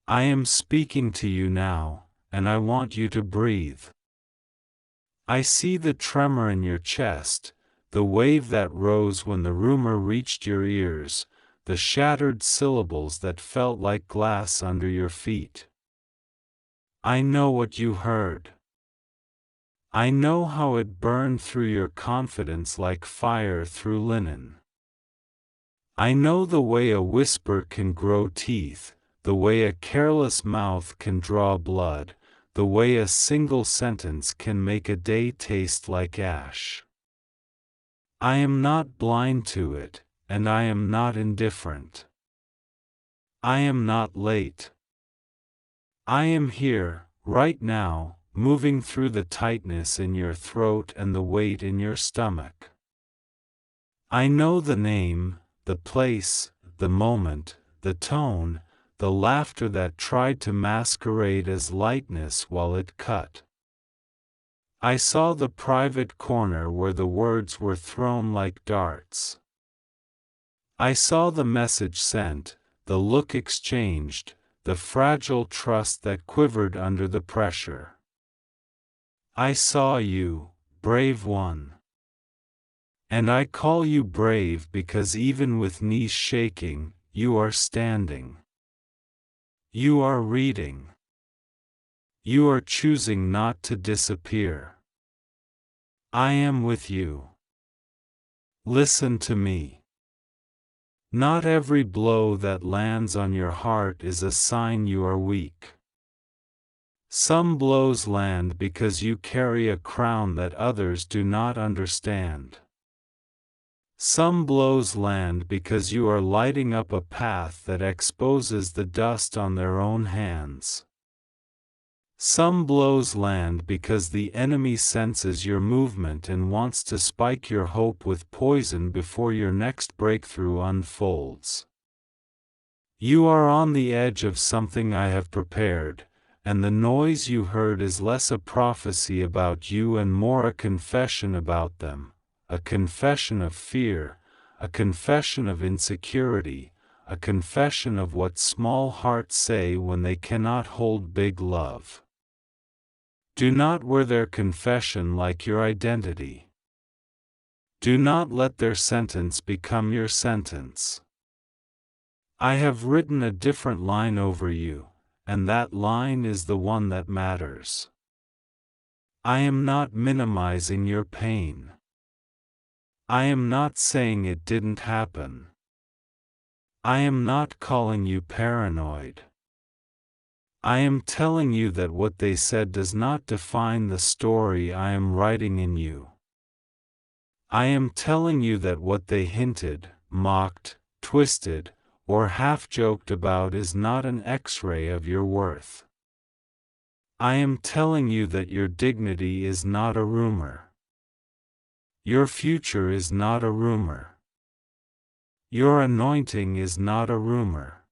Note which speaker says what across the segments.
Speaker 1: I am speaking to you now, and I want you to breathe. I see the tremor in your chest, the wave that rose when the rumor reached your ears, the shattered syllables that felt like glass under your feet. I know what you heard. I know how it burned through your confidence like fire through linen. I know the way a whisper can grow teeth, the way a careless mouth can draw blood, the way a single sentence can make a day taste like ash. I am not blind to it, and I am not indifferent. I am not late. I am here, right now, moving through the tightness in your throat and the weight in your stomach. I know the name, the place, the moment, the tone, the laughter that tried to masquerade as lightness while it cut. I saw the private corner where the words were thrown like darts. I saw the message sent, the look exchanged, the fragile trust that quivered under the pressure. I saw you, brave one. And I call you brave because even with knees shaking, you are standing. You are reading. You are choosing not to disappear. I am with you. Listen to me. Not every blow that lands on your heart is a sign you are weak. Some blows land because you carry a crown that others do not understand. Some blows land because you are lighting up a path that exposes the dust on their own hands. Some blows land because the enemy senses your movement and wants to spike your hope with poison before your next breakthrough unfolds. You are on the edge of something I have prepared, and the noise you heard is less a prophecy about you and more a confession about them. A confession of fear, a confession of insecurity, a confession of what small hearts say when they cannot hold big love. Do not wear their confession like your identity. Do not let their sentence become your sentence. I have written a different line over you, and that line is the one that matters. I am not minimizing your pain. I am not saying it didn't happen. I am not calling you paranoid. I am telling you that what they said does not define the story I am writing in you. I am telling you that what they hinted, mocked, twisted, or half-joked about is not an X-ray of your worth. I am telling you that your dignity is not a rumor. Your future is not a rumor. Your anointing is not a rumor.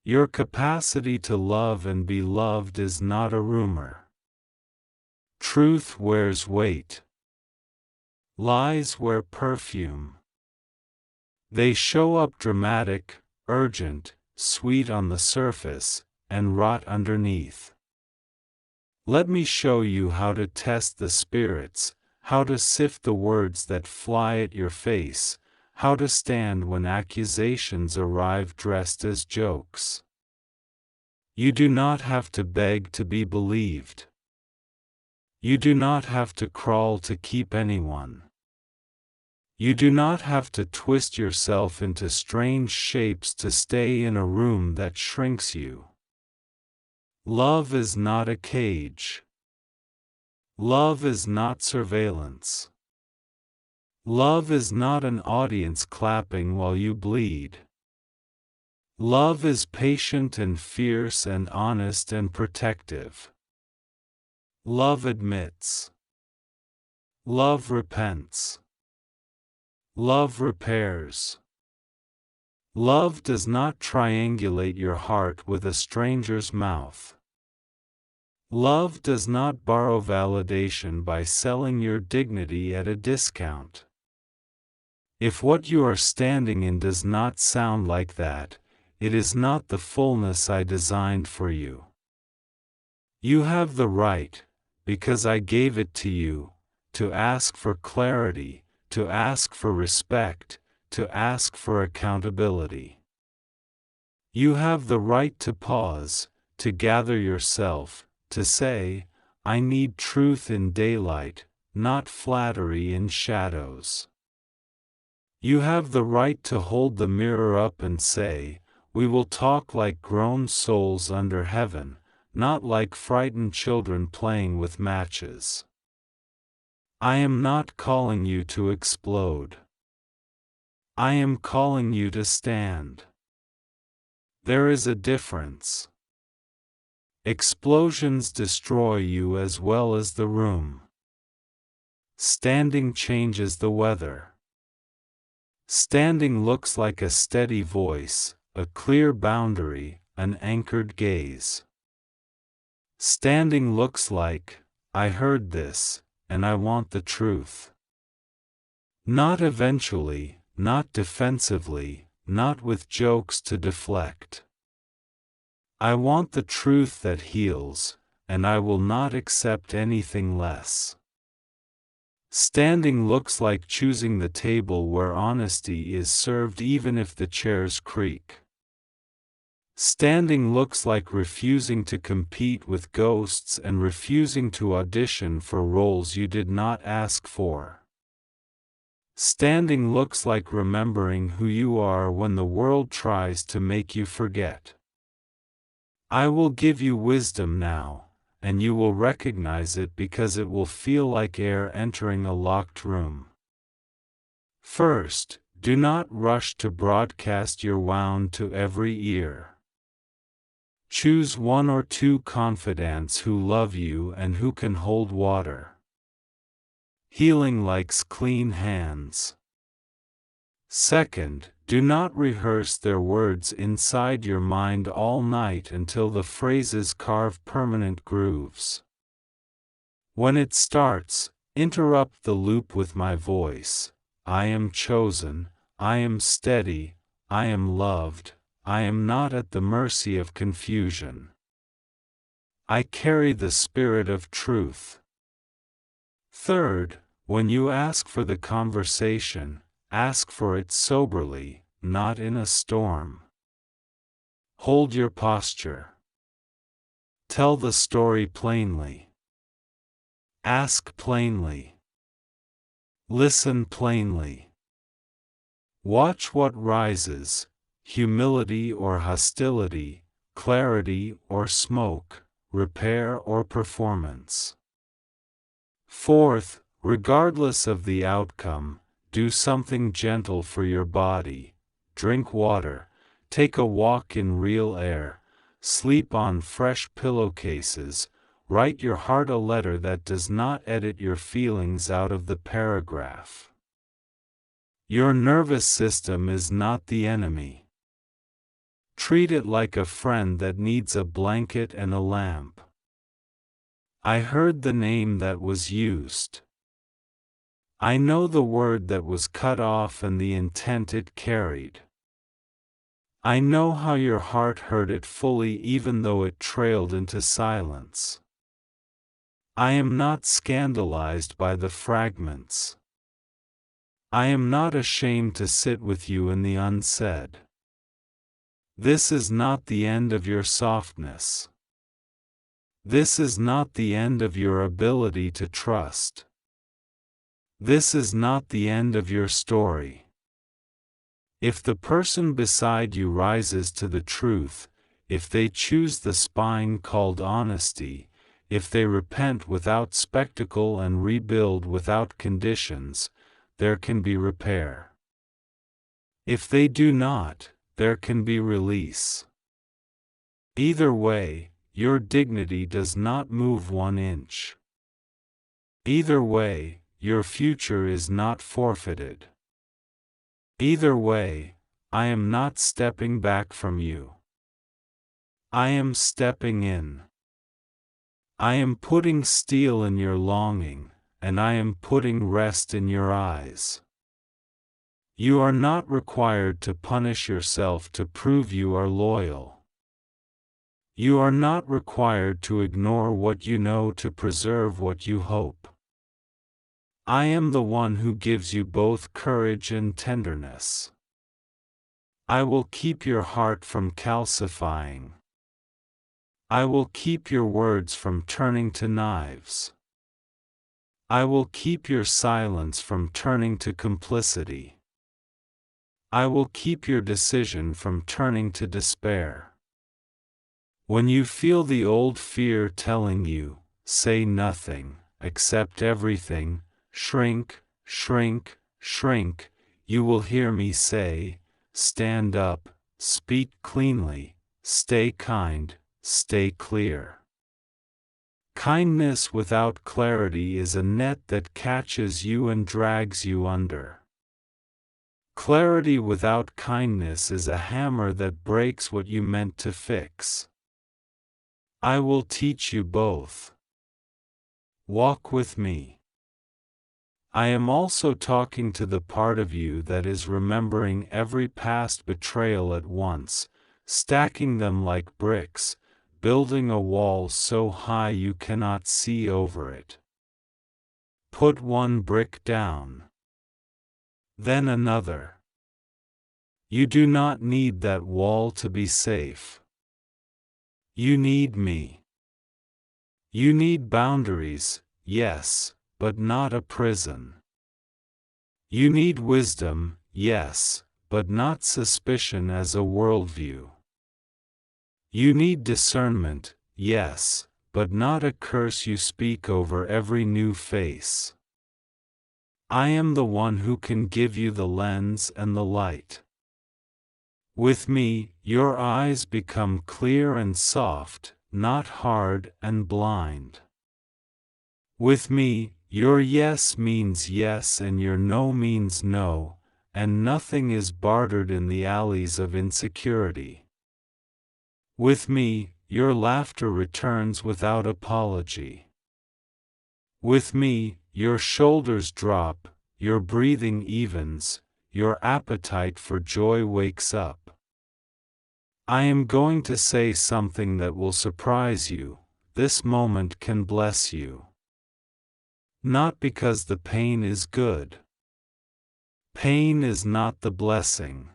Speaker 1: Your capacity to love and be loved is not a rumor. Truth wears weight. Lies wear perfume. They show up dramatic, urgent, sweet on the surface, and rot underneath. Let me show you how to test the spirits, how to sift the words that fly at your face, how to stand when accusations arrive dressed as jokes. You do not have to beg to be believed. You do not have to crawl to keep anyone. You do not have to twist yourself into strange shapes to stay in a room that shrinks you. Love is not a cage. Love is not surveillance. Love is not an audience clapping while you bleed. Love is patient and fierce and honest and protective. Love admits. Love repents. Love repairs. Love does not triangulate your heart with a stranger's mouth. Love does not borrow validation by selling your dignity at a discount. If what you are standing in does not sound like that, it is not the fullness I designed for you. You have the right, because I gave it to you, to ask for clarity, to ask for respect, to ask for accountability. You have the right to pause, to gather yourself, to say, I need truth in daylight, not flattery in shadows. You have the right to hold the mirror up and say, we will talk like grown souls under heaven, not like frightened children playing with matches. I am not calling you to explode. I am calling you to stand. There is a difference. Explosions destroy you as well as the room. Standing changes the weather. Standing looks like a steady voice, a clear boundary, an anchored gaze. Standing looks like, I heard this, and I want the truth. Not eventually, not defensively, not with jokes to deflect. I want the truth that heals, and I will not accept anything less. Standing looks like choosing the table where honesty is served even if the chairs creak. Standing looks like refusing to compete with ghosts and refusing to audition for roles you did not ask for. Standing looks like remembering who you are when the world tries to make you forget. I will give you wisdom now, and you will recognize it because it will feel like air entering a locked room. First, do not rush to broadcast your wound to every ear. Choose one or two confidants who love you and who can hold water. Healing likes clean hands. Second, do not rehearse their words inside your mind all night until the phrases carve permanent grooves. When it starts, interrupt the loop with my voice. I am chosen, I am steady, I am loved, I am not at the mercy of confusion. I carry the spirit of truth. Third, when you ask for the conversation, ask for it soberly, not in a storm. Hold your posture. Tell the story plainly. Ask plainly. Listen plainly. Watch what rises, humility or hostility, clarity or smoke, repair or performance. Fourth, regardless of the outcome, do something gentle for your body. Drink water, take a walk in real air, sleep on fresh pillowcases, write your heart a letter that does not edit your feelings out of the paragraph. Your nervous system is not the enemy. Treat it like a friend that needs a blanket and a lamp. I heard the name that was used. I know the word that was cut off and the intent it carried. I know how your heart heard it fully even though it trailed into silence. I am not scandalized by the fragments. I am not ashamed to sit with you in the unsaid. This is not the end of your softness. This is not the end of your ability to trust. This is not the end of your story. If the person beside you rises to the truth, if they choose the spine called honesty, if they repent without spectacle and rebuild without conditions, there can be repair. If they do not, there can be release. Either way, your dignity does not move 1 inch. Either way, your future is not forfeited. Either way, I am not stepping back from you. I am stepping in. I am putting steel in your longing, and I am putting rest in your eyes. You are not required to punish yourself to prove you are loyal. You are not required to ignore what you know to preserve what you hope. I am the one who gives you both courage and tenderness. I will keep your heart from calcifying. I will keep your words from turning to knives. I will keep your silence from turning to complicity. I will keep your decision from turning to despair. When you feel the old fear telling you, say nothing, accept everything, shrink, shrink, shrink, you will hear me say, stand up, speak cleanly, stay kind, stay clear. Kindness without clarity is a net that catches you and drags you under. Clarity without kindness is a hammer that breaks what you meant to fix. I will teach you both. Walk with me. I am also talking to the part of you that is remembering every past betrayal at once, stacking them like bricks, building a wall so high you cannot see over it. Put one brick down. Then another. You do not need that wall to be safe. You need me. You need boundaries, yes, but not a prison. You need wisdom, yes, but not suspicion as a worldview. You need discernment, yes, but not a curse you speak over every new face. I am the one who can give you the lens and the light. With me, your eyes become clear and soft, not hard and blind. With me, your yes means yes and your no means no, and nothing is bartered in the alleys of insecurity. With me, your laughter returns without apology. With me, your shoulders drop, your breathing evens, your appetite for joy wakes up. I am going to say something that will surprise you. This moment can bless you. Not because the pain is good. Pain is not the blessing.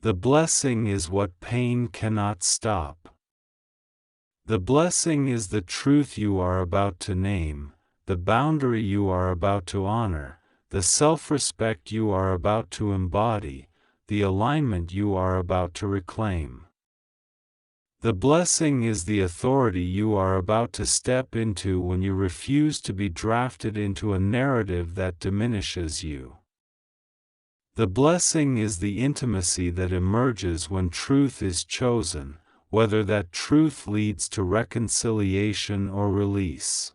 Speaker 1: The blessing is what pain cannot stop. The blessing is the truth you are about to name, the boundary you are about to honor, the self-respect you are about to embody, the alignment you are about to reclaim. The blessing is the authority you are about to step into when you refuse to be drafted into a narrative that diminishes you. The blessing is the intimacy that emerges when truth is chosen, whether that truth leads to reconciliation or release.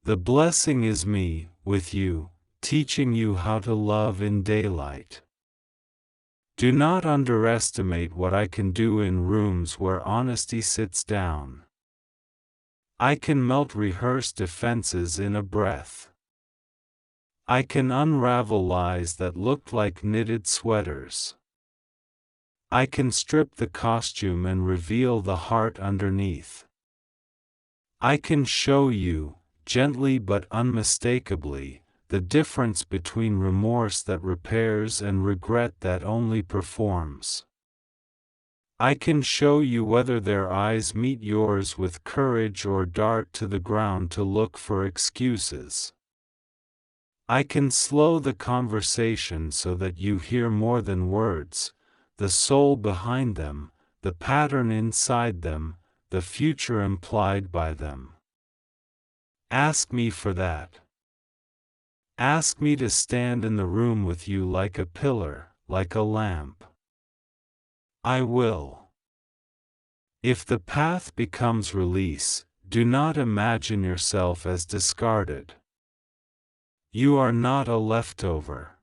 Speaker 1: The blessing is me, with you, teaching you how to love in daylight. Do not underestimate what I can do in rooms where honesty sits down. I can melt rehearsed defenses in a breath. I can unravel lies that look like knitted sweaters. I can strip the costume and reveal the heart underneath. I can show you, gently but unmistakably, the difference between remorse that repairs and regret that only performs. I can show you whether their eyes meet yours with courage or dart to the ground to look for excuses. I can slow the conversation so that you hear more than words, the soul behind them, the pattern inside them, the future implied by them. Ask me for that. Ask me to stand in the room with you like a pillar, like a lamp. I will. If the path becomes release, do not imagine yourself as discarded. You are not a leftover.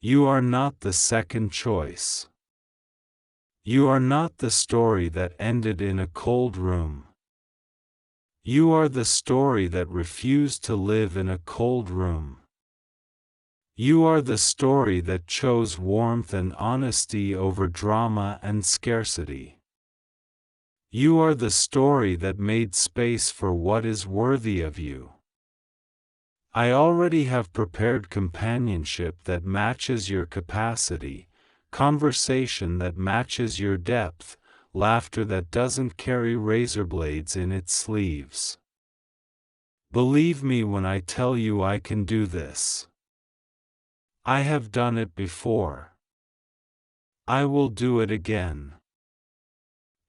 Speaker 1: You are not the second choice. You are not the story that ended in a cold room. You are the story that refused to live in a cold room. You are the story that chose warmth and honesty over drama and scarcity. You are the story that made space for what is worthy of you. I already have prepared companionship that matches your capacity, conversation that matches your depth, laughter that doesn't carry razor blades in its sleeves. Believe me when I tell you I can do this. I have done it before. I will do it again.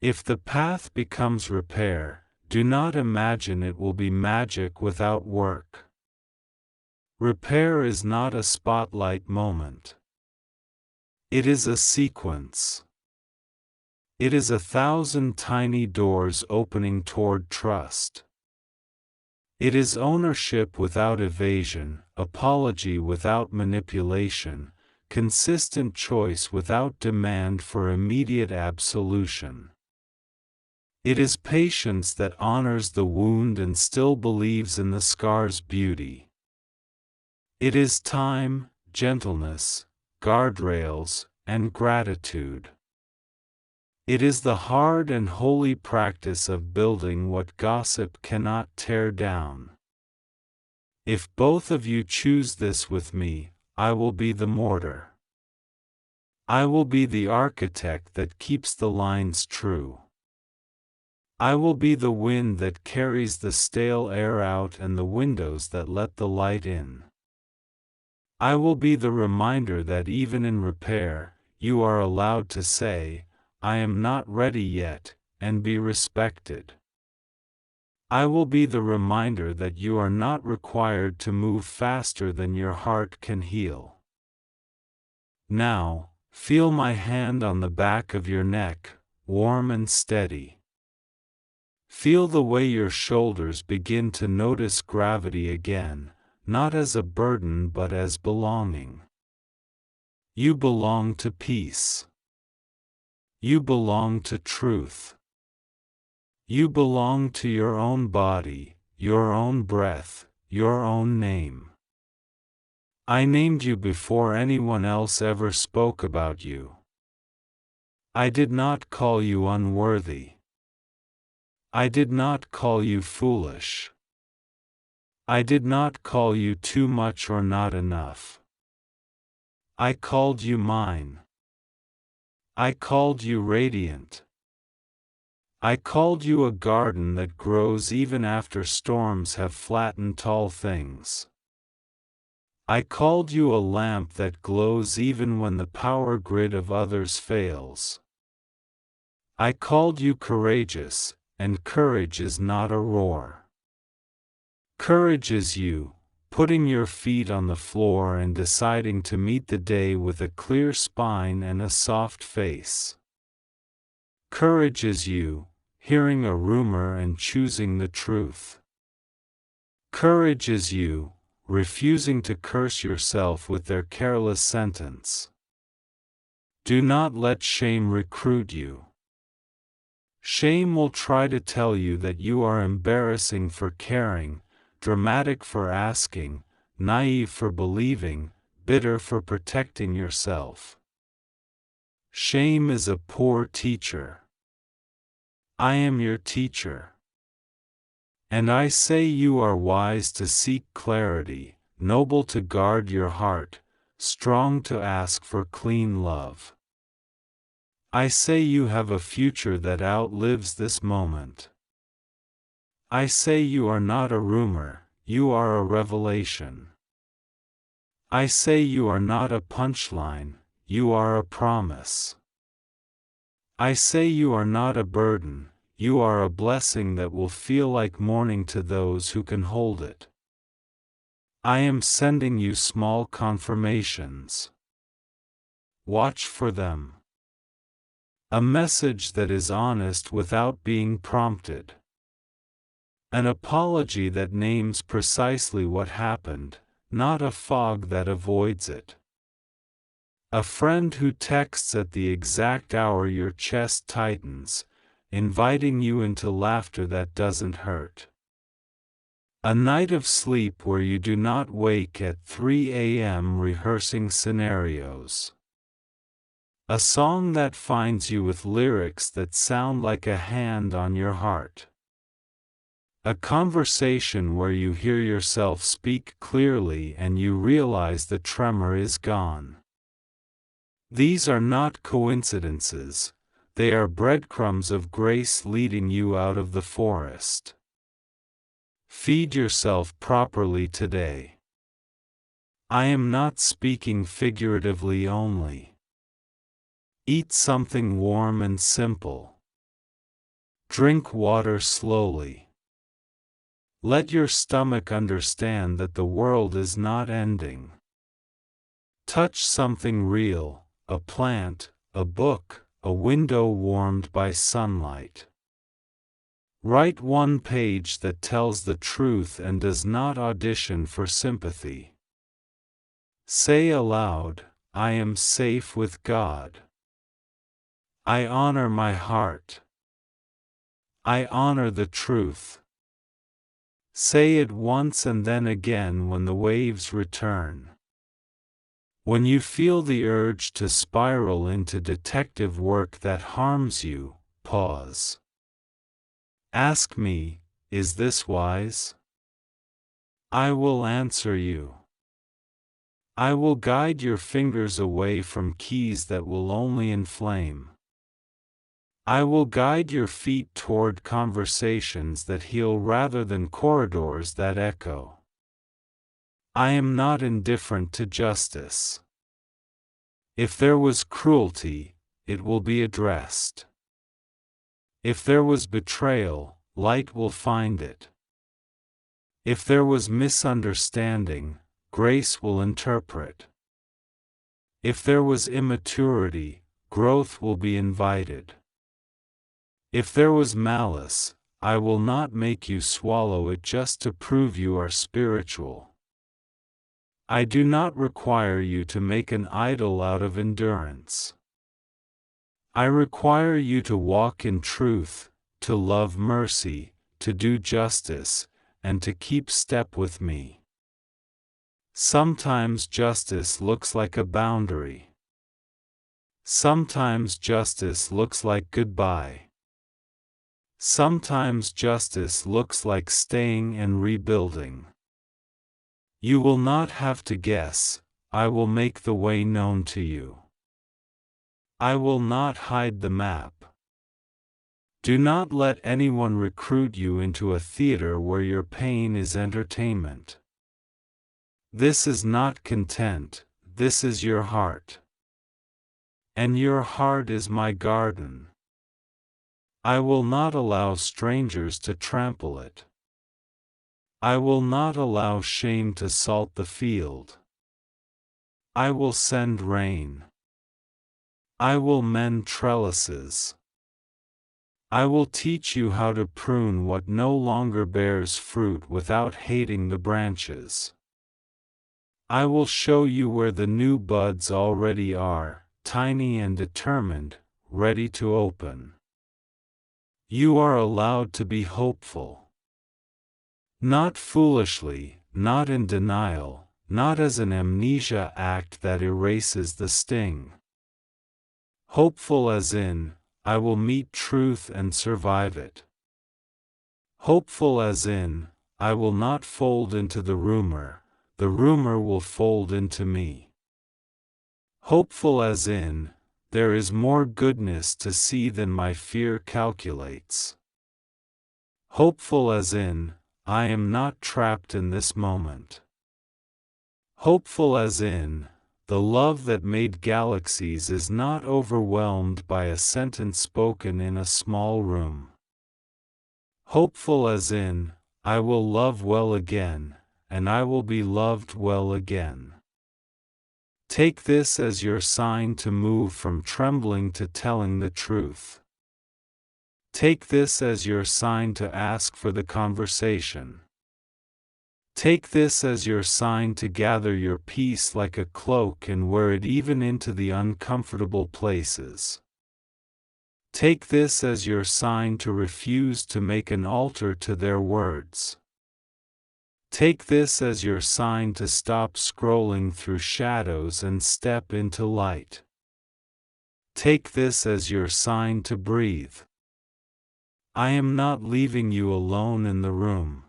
Speaker 1: If the path becomes repair, do not imagine it will be magic without work. Repair is not a spotlight moment. It is a sequence. It is 1,000 tiny doors opening toward trust. It is ownership without evasion, apology without manipulation, consistent choice without demand for immediate absolution. It is patience that honors the wound and still believes in the scar's beauty. It is time, gentleness, guardrails, and gratitude. It is the hard and holy practice of building what gossip cannot tear down. If both of you choose this with me, I will be the mortar. I will be the architect that keeps the lines true. I will be the wind that carries the stale air out and the windows that let the light in. I will be the reminder that even in repair, you are allowed to say, I am not ready yet, and be respected. I will be the reminder that you are not required to move faster than your heart can heal. Now, feel my hand on the back of your neck, warm and steady. Feel the way your shoulders begin to notice gravity again, not as a burden but as belonging. You belong to peace. You belong to truth. You belong to your own body, your own breath, your own name. I named you before anyone else ever spoke about you. I did not call you unworthy. I did not call you foolish. I did not call you too much or not enough. I called you mine. I called you radiant. I called you a garden that grows even after storms have flattened tall things. I called you a lamp that glows even when the power grid of others fails. I called you courageous, and courage is not a roar. Courage is you, putting your feet on the floor and deciding to meet the day with a clear spine and a soft face. Courage is you, hearing a rumor and choosing the truth. Courage is you, refusing to curse yourself with their careless sentence. Do not let shame recruit you. Shame will try to tell you that you are embarrassing for caring, dramatic for asking, naive for believing, bitter for protecting yourself. Shame is a poor teacher. I am your teacher. And I say you are wise to seek clarity, noble to guard your heart, strong to ask for clean love. I say you have a future that outlives this moment. I say you are not a rumor, you are a revelation. I say you are not a punchline, you are a promise. I say you are not a burden, you are a blessing that will feel like morning to those who can hold it. I am sending you small confirmations. Watch for them. A message that is honest without being prompted. An apology that names precisely what happened, not a fog that avoids it. A friend who texts at the exact hour your chest tightens, inviting you into laughter that doesn't hurt. A night of sleep where you do not wake at 3 a.m. rehearsing scenarios. A song that finds you with lyrics that sound like a hand on your heart. A conversation where you hear yourself speak clearly and you realize the tremor is gone. These are not coincidences, they are breadcrumbs of grace leading you out of the forest. Feed yourself properly today. I am not speaking figuratively only. Eat something warm and simple. Drink water slowly. Let your stomach understand that the world is not ending. Touch something real, a plant, a book, a window warmed by sunlight. Write one page that tells the truth and does not audition for sympathy. Say aloud, I am safe with God. I honor my heart. I honor the truth. Say it once and then again when the waves return. When you feel the urge to spiral into detective work that harms you, pause. Ask me, is this wise? I will answer you. I will guide your fingers away from keys that will only inflame. I will guide your feet toward conversations that heal rather than corridors that echo. I am not indifferent to justice. If there was cruelty, it will be addressed. If there was betrayal, light will find it. If there was misunderstanding, grace will interpret. If there was immaturity, growth will be invited. If there was malice, I will not make you swallow it just to prove you are spiritual. I do not require you to make an idol out of endurance. I require you to walk in truth, to love mercy, to do justice, and to keep step with me. Sometimes justice looks like a boundary. Sometimes justice looks like goodbye. Sometimes justice looks like staying and rebuilding. You will not have to guess, I will make the way known to you. I will not hide the map. Do not let anyone recruit you into a theater where your pain is entertainment. This is not content, this is your heart. And your heart is my garden. I will not allow strangers to trample it. I will not allow shame to salt the field. I will send rain. I will mend trellises. I will teach you how to prune what no longer bears fruit without hating the branches. I will show you where the new buds already are, tiny and determined, ready to open. You are allowed to be hopeful. Not foolishly, not in denial, not as an amnesia act that erases the sting. Hopeful as in, I will meet truth and survive it. Hopeful as in, I will not fold into the rumor will fold into me. Hopeful as in, there is more goodness to see than my fear calculates. Hopeful as in, I am not trapped in this moment. Hopeful as in, the love that made galaxies is not overwhelmed by a sentence spoken in a small room. Hopeful as in, I will love well again, and I will be loved well again. Take this as your sign to move from trembling to telling the truth. Take this as your sign to ask for the conversation. Take this as your sign to gather your peace like a cloak and wear it even into the uncomfortable places. Take this as your sign to refuse to make an altar to their words. Take this as your sign to stop scrolling through shadows and step into light. Take this as your sign to breathe. I am not leaving you alone in the room.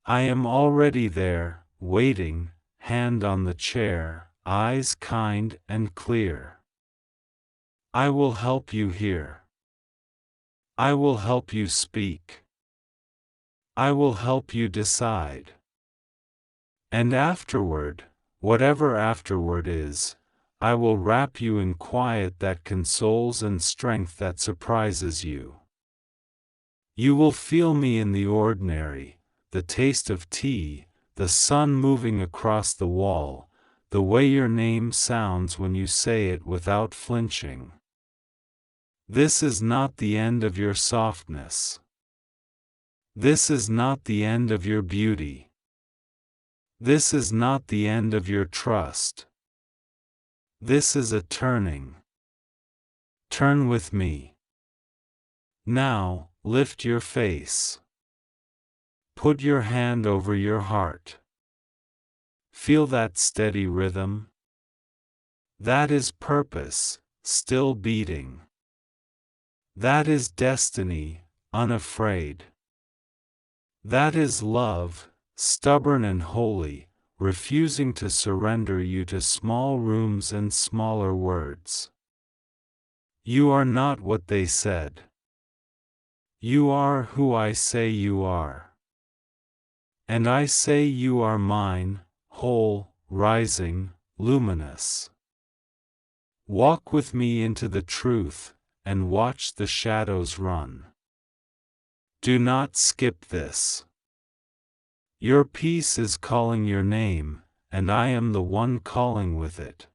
Speaker 1: I am already there, waiting, hand on the chair, eyes kind and clear. I will help you hear. I will help you speak. I will help you decide. And afterward, whatever afterward is, I will wrap you in quiet that consoles and strength that surprises you. You will feel me in the ordinary, the taste of tea, the sun moving across the wall, the way your name sounds when you say it without flinching. This is not the end of your softness. This is not the end of your beauty. This is not the end of your trust. This is a turning. Turn with me. Now, lift your face. Put your hand over your heart. Feel that steady rhythm? That is purpose, still beating. That is destiny, unafraid. That is love, stubborn and holy, refusing to surrender you to small rooms and smaller words. You are not what they said. You are who I say you are. And I say you are mine, whole, rising, luminous. Walk with me into the truth, and watch the shadows run. Do not skip this. Your peace is calling your name, and I am the one calling with it.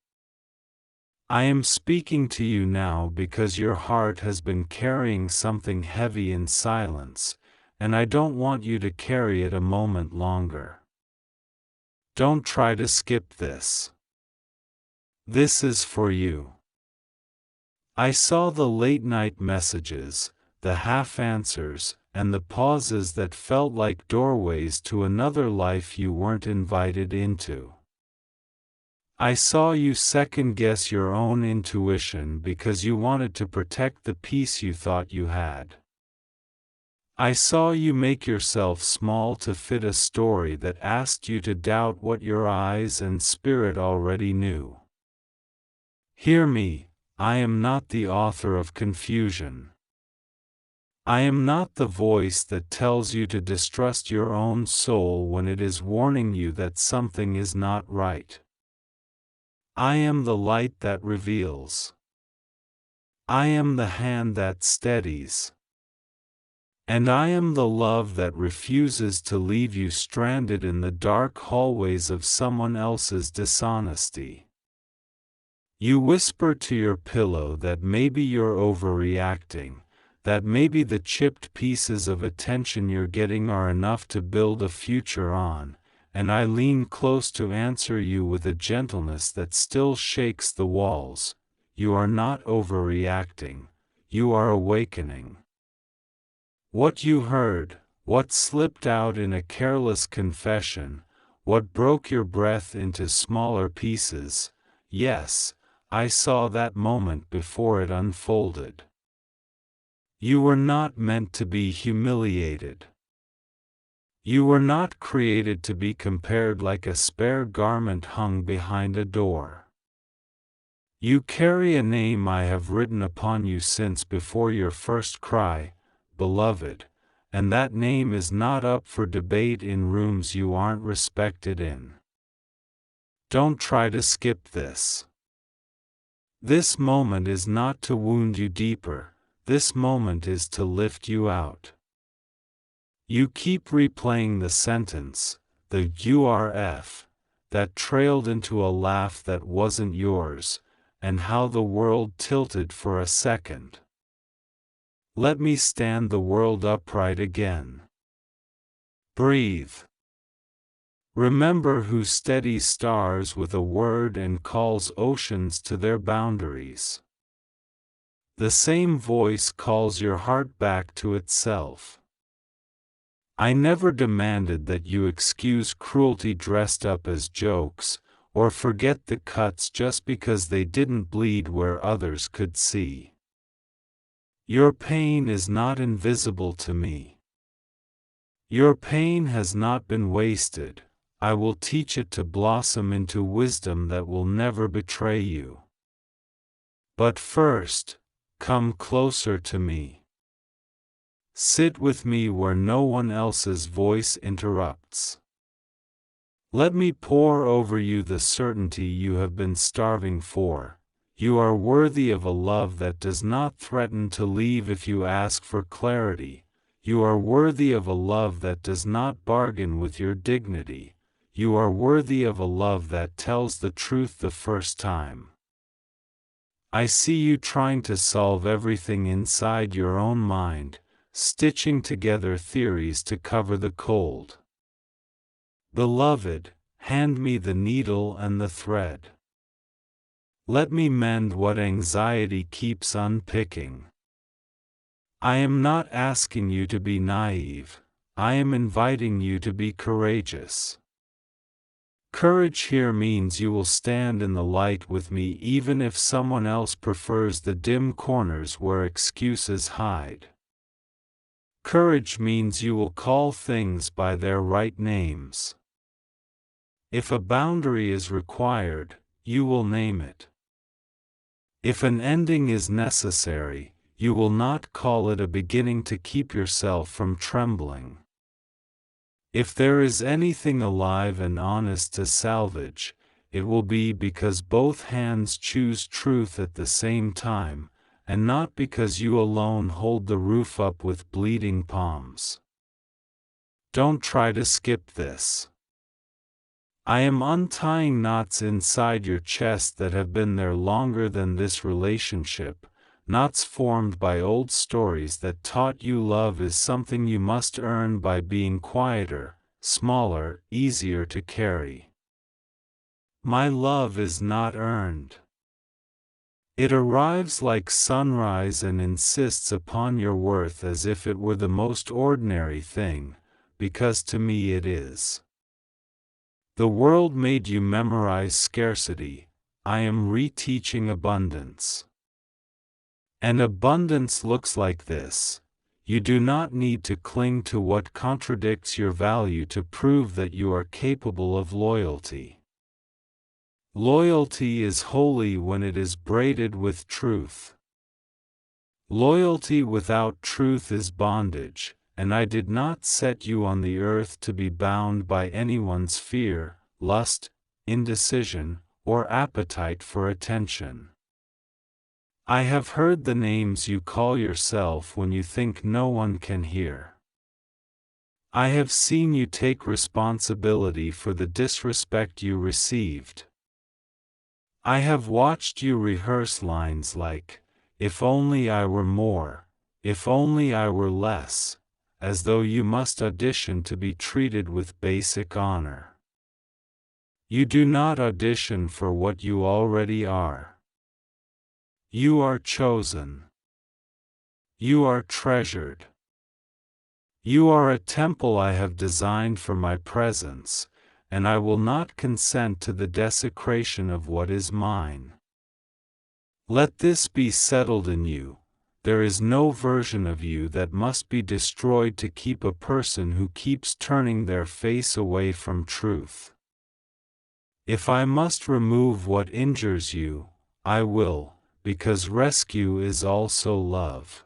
Speaker 1: I am speaking to you now because your heart has been carrying something heavy in silence, and I don't want you to carry it a moment longer. Don't try to skip this. This is for you. I saw the late-night messages, the half-answers, and the pauses that felt like doorways to another life you weren't invited into. I saw you second-guess your own intuition because you wanted to protect the peace you thought you had. I saw you make yourself small to fit a story that asked you to doubt what your eyes and spirit already knew. Hear me, I am not the author of confusion. I am not the voice that tells you to distrust your own soul when it is warning you that something is not right. I am the light that reveals. I am the hand that steadies. And I am the love that refuses to leave you stranded in the dark hallways of someone else's dishonesty. You whisper to your pillow that maybe you're overreacting, that maybe the chipped pieces of attention you're getting are enough to build a future on, and I lean close to answer you with a gentleness that still shakes the walls. You are not overreacting, you are awakening. What you heard, what slipped out in a careless confession, what broke your breath into smaller pieces, yes, I saw that moment before it unfolded. You were not meant to be humiliated. You were not created to be compared like a spare garment hung behind a door. You carry a name I have written upon you since before your first cry, beloved, and that name is not up for debate in rooms you aren't respected in. Don't try to skip this. This moment is not to wound you deeper. This moment is to lift you out. You keep replaying the sentence, the URF, that trailed into a laugh that wasn't yours, and how the world tilted for a second. Let me stand the world upright again. Breathe. Remember who steadies stars with a word and calls oceans to their boundaries. The same voice calls your heart back to itself. I never demanded that you excuse cruelty dressed up as jokes, or forget the cuts just because they didn't bleed where others could see. Your pain is not invisible to me. Your pain has not been wasted. I will teach it to blossom into wisdom that will never betray you. But first, come closer to me. Sit with me where no one else's voice interrupts. Let me pour over you the certainty you have been starving for. You are worthy of a love that does not threaten to leave if you ask for clarity. You are worthy of a love that does not bargain with your dignity. You are worthy of a love that tells the truth the first time. I see you trying to solve everything inside your own mind, stitching together theories to cover the cold. Beloved, hand me the needle and the thread. Let me mend what anxiety keeps unpicking. I am not asking you to be naive, I am inviting you to be courageous. Courage here means you will stand in the light with me even if someone else prefers the dim corners where excuses hide. Courage means you will call things by their right names. If a boundary is required, you will name it. If an ending is necessary, you will not call it a beginning to keep yourself from trembling. If there is anything alive and honest to salvage, it will be because both hands choose truth at the same time, and not because you alone hold the roof up with bleeding palms. Don't try to skip this. I am untying knots inside your chest that have been there longer than this relationship, knots formed by old stories that taught you love is something you must earn by being quieter, smaller, easier to carry. My love is not earned. It arrives like sunrise and insists upon your worth as if it were the most ordinary thing, because to me it is. The world made you memorize scarcity. I am reteaching abundance. And abundance looks like this. You do not need to cling to what contradicts your value to prove that you are capable of loyalty. Loyalty is holy when it is braided with truth. Loyalty without truth is bondage, and I did not set you on the earth to be bound by anyone's fear, lust, indecision, or appetite for attention. I have heard the names you call yourself when you think no one can hear. I have seen you take responsibility for the disrespect you received. I have watched you rehearse lines like, "If only I were more, if only I were less," as though you must audition to be treated with basic honor. You do not audition for what you already are. You are chosen. You are treasured. You are a temple I have designed for my presence, and I will not consent to the desecration of what is mine. Let this be settled in you. There is no version of you that must be destroyed to keep a person who keeps turning their face away from truth. If I must remove what injures you, I will, because rescue is also love.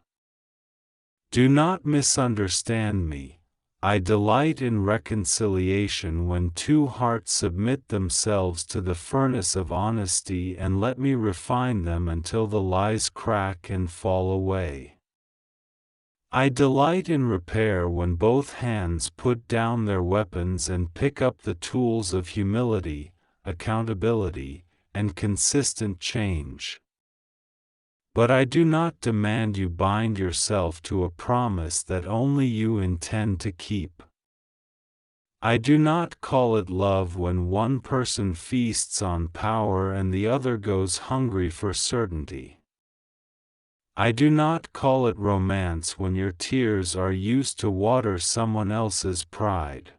Speaker 1: Do not misunderstand me. I delight in reconciliation when two hearts submit themselves to the furnace of honesty and let me refine them until the lies crack and fall away. I delight in repair when both hands put down their weapons and pick up the tools of humility, accountability, and consistent change. But I do not demand you bind yourself to a promise that only you intend to keep. I do not call it love when one person feasts on power and the other goes hungry for certainty. I do not call it romance when your tears are used to water someone else's pride.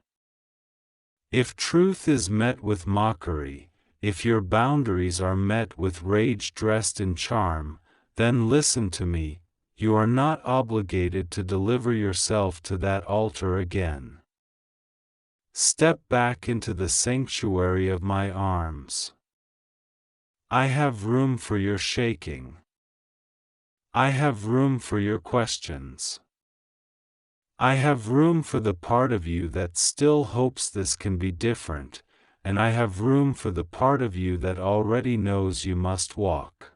Speaker 1: If truth is met with mockery, if your boundaries are met with rage dressed in charm, then listen to me, you are not obligated to deliver yourself to that altar again. Step back into the sanctuary of my arms. I have room for your shaking. I have room for your questions. I have room for the part of you that still hopes this can be different, and I have room for the part of you that already knows you must walk.